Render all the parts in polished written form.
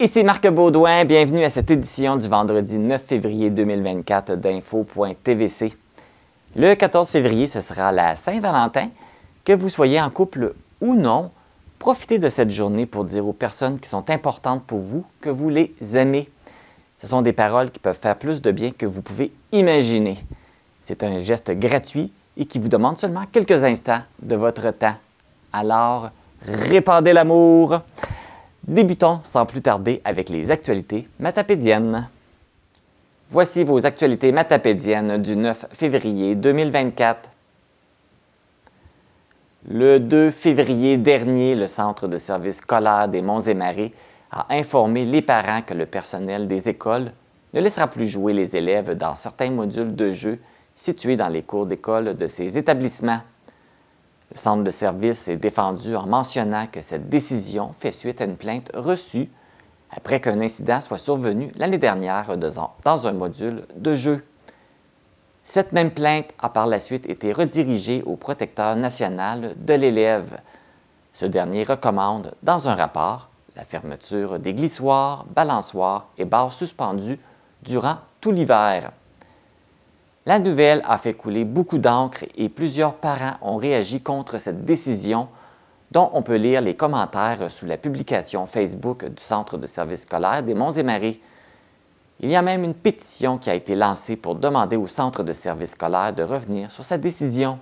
Ici Marc Baudouin, bienvenue à cette édition du vendredi 9 février 2024 d'Info.tvc. Le 14 février, ce sera la Saint-Valentin. Que vous soyez en couple ou non, profitez de cette journée pour dire aux personnes qui sont importantes pour vous que vous les aimez. Ce sont des paroles qui peuvent faire plus de bien que vous pouvez imaginer. C'est un geste gratuit et qui vous demande seulement quelques instants de votre temps. Alors, répandez l'amour! Débutons sans plus tarder avec les actualités matapédiennes. Voici vos actualités matapédiennes du 9 février 2024. Le 2 février dernier, le Centre de services scolaires des Monts-et-Marais a informé les parents que le personnel des écoles ne laissera plus jouer les élèves dans certains modules de jeu situés dans les cours d'école de ces établissements. Le centre de service s'est défendu en mentionnant que cette décision fait suite à une plainte reçue après qu'un incident soit survenu l'année dernière dans un module de jeu. Cette même plainte a par la suite été redirigée au protecteur national de l'élève. Ce dernier recommande, dans un rapport, la fermeture des glissoires, balançoires et barres suspendues durant tout l'hiver. La nouvelle a fait couler beaucoup d'encre et plusieurs parents ont réagi contre cette décision, dont on peut lire les commentaires sous la publication Facebook du Centre de services scolaires des Monts-et-Marais. Il y a même une pétition qui a été lancée pour demander au Centre de services scolaires de revenir sur sa décision.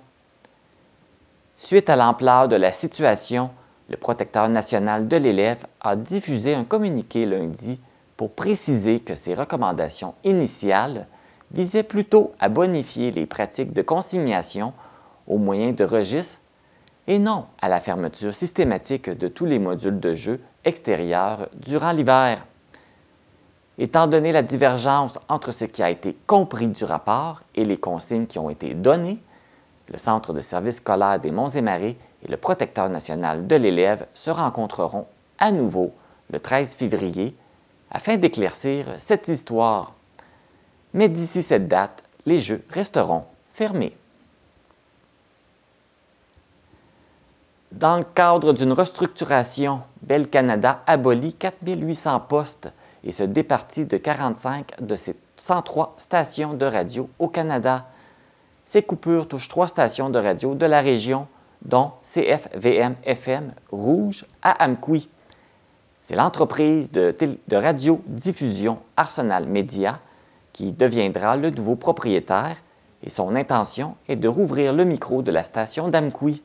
Suite à l'ampleur de la situation, le protecteur national de l'élève a diffusé un communiqué lundi pour préciser que ses recommandations initiales visait plutôt à bonifier les pratiques de consignation au moyen de registres et non à la fermeture systématique de tous les modules de jeu extérieurs durant l'hiver. Étant donné la divergence entre ce qui a été compris du rapport et les consignes qui ont été données, le Centre de services scolaires des Monts-et-Marais et le protecteur national de l'élève se rencontreront à nouveau le 13 février afin d'éclaircir cette histoire. Mais d'ici cette date, les jeux resteront fermés. Dans le cadre d'une restructuration, Bell Canada abolit 4800 postes et se départit de 45 de ses 103 stations de radio au Canada. Ces coupures touchent 3 stations de radio de la région, dont CFVM-FM Rouge à Amqui. C'est l'entreprise de radiodiffusion Arsenal Media qui deviendra le nouveau propriétaire et son intention est de rouvrir le micro de la station d'Amqui.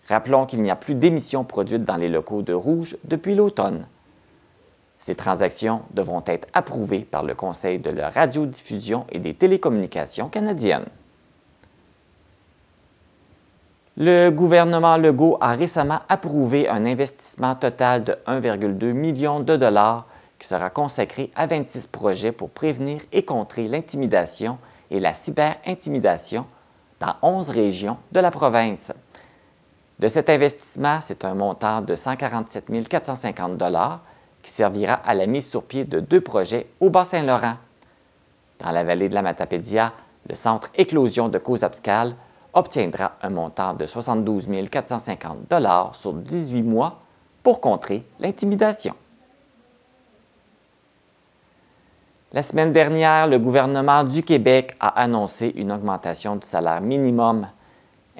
Rappelons qu'il n'y a plus d'émissions produites dans les locaux de Rouge depuis l'automne. Ces transactions devront être approuvées par le Conseil de la radiodiffusion et des télécommunications canadiennes. Le gouvernement Legault a récemment approuvé un investissement total de 1,2 million de dollars qui sera consacré à 26 projets pour prévenir et contrer l'intimidation et la cyber-intimidation dans 11 régions de la province. De cet investissement, c'est un montant de 147 450 $ qui servira à la mise sur pied de 2 projets au Bas-Saint-Laurent. Dans la vallée de la Matapédia, le centre Éclosion de Cozaspcal obtiendra un montant de 72 450 $ sur 18 mois pour contrer l'intimidation. La semaine dernière, le gouvernement du Québec a annoncé une augmentation du salaire minimum.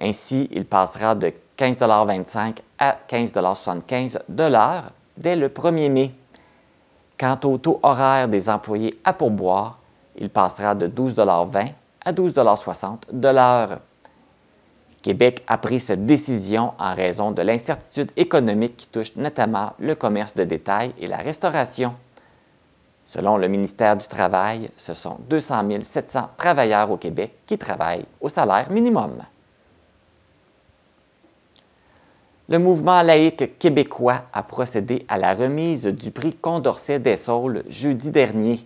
Ainsi, il passera de 15,25 $ à 15,75 $ dès le 1er mai. Quant au taux horaire des employés à pourboire, il passera de 12,20 $ à 12,60 $ de l'heure. Québec a pris cette décision en raison de l'incertitude économique qui touche notamment le commerce de détail et la restauration. Selon le ministère du Travail, ce sont 200 700 travailleurs au Québec qui travaillent au salaire minimum. Le mouvement laïque québécois a procédé à la remise du prix Condorcet des Saules jeudi dernier.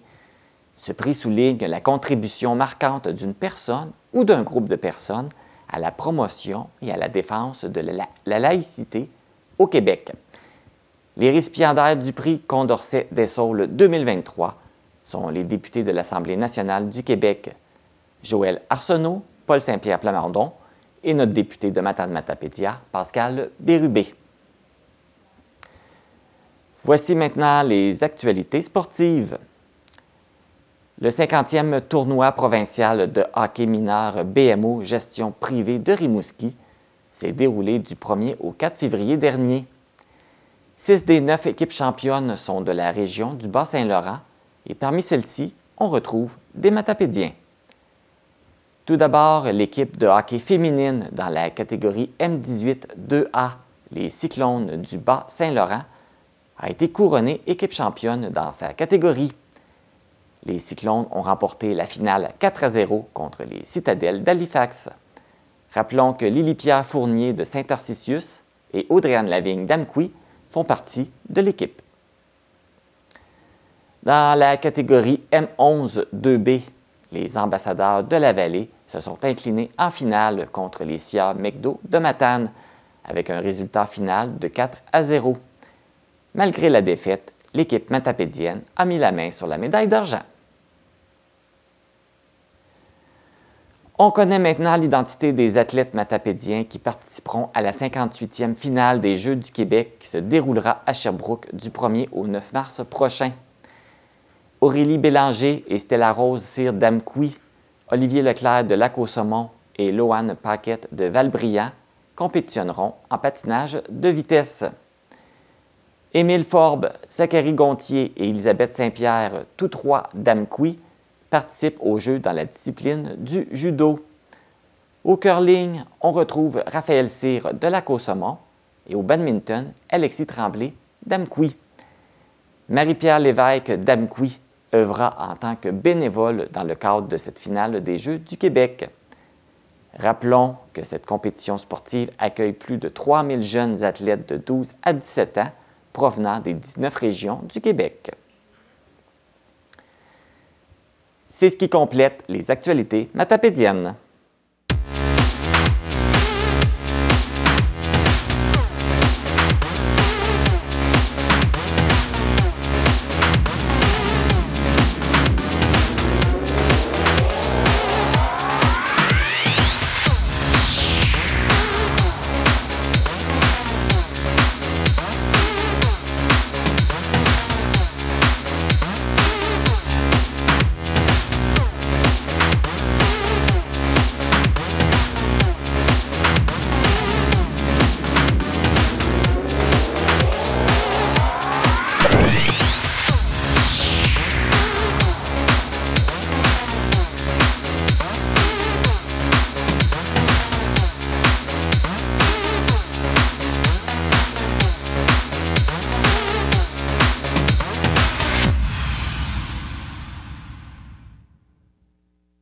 Ce prix souligne la contribution marquante d'une personne ou d'un groupe de personnes à la promotion et à la défense de la laïcité au Québec. Les récipiendaires du prix Condorcet des Saules 2023 sont les députés de l'Assemblée nationale du Québec, Joël Arsenault, Paul Saint-Pierre Plamondon et notre député de Matane-Matapédia, Pascal Bérubé. Voici maintenant les actualités sportives. Le 50e tournoi provincial de hockey mineur BMO Gestion privée de Rimouski s'est déroulé du 1er au 4 février dernier. 6 des 9 équipes championnes sont de la région du Bas-Saint-Laurent et parmi celles-ci, on retrouve des Matapédiens. Tout d'abord, l'équipe de hockey féminine dans la catégorie M18 2A, les Cyclones du Bas-Saint-Laurent, a été couronnée équipe championne dans sa catégorie. Les Cyclones ont remporté la finale 4-0 contre les Citadelles d'Halifax. Rappelons que Lily-Pierre Fournier de Saint-Tarcisius et Audrey-Anne Lavigne d'Amqui font partie de l'équipe. Dans la catégorie M11 2B, les ambassadeurs de la vallée se sont inclinés en finale contre les Sia McDo de Matane avec un résultat final de 4-0. Malgré la défaite, l'équipe matapédienne a mis la main sur la médaille d'argent. On connaît maintenant l'identité des athlètes matapédiens qui participeront à la 58e finale des Jeux du Québec qui se déroulera à Sherbrooke du 1er au 9 mars prochain. Aurélie Bélanger et Stella Rose Cyr d'Amqui, Olivier Leclerc de Lac-au-Saumon et Loane Paquette de Valbriand compétitionneront en patinage de vitesse. Émile Forbes, Zachary Gontier et Elisabeth Saint-Pierre, tous trois d'Amqui, participent aux Jeux dans la discipline du judo. Au curling, on retrouve Raphaël Cyr de Lac-au-Saumon et au badminton, Alexis Tremblay d'Amqui. Marie-Pierre Lévesque d'Amqui œuvra en tant que bénévole dans le cadre de cette finale des Jeux du Québec. Rappelons que cette compétition sportive accueille plus de 3000 jeunes athlètes de 12 à 17 ans provenant des 19 régions du Québec. C'est ce qui complète les actualités matapédiennes.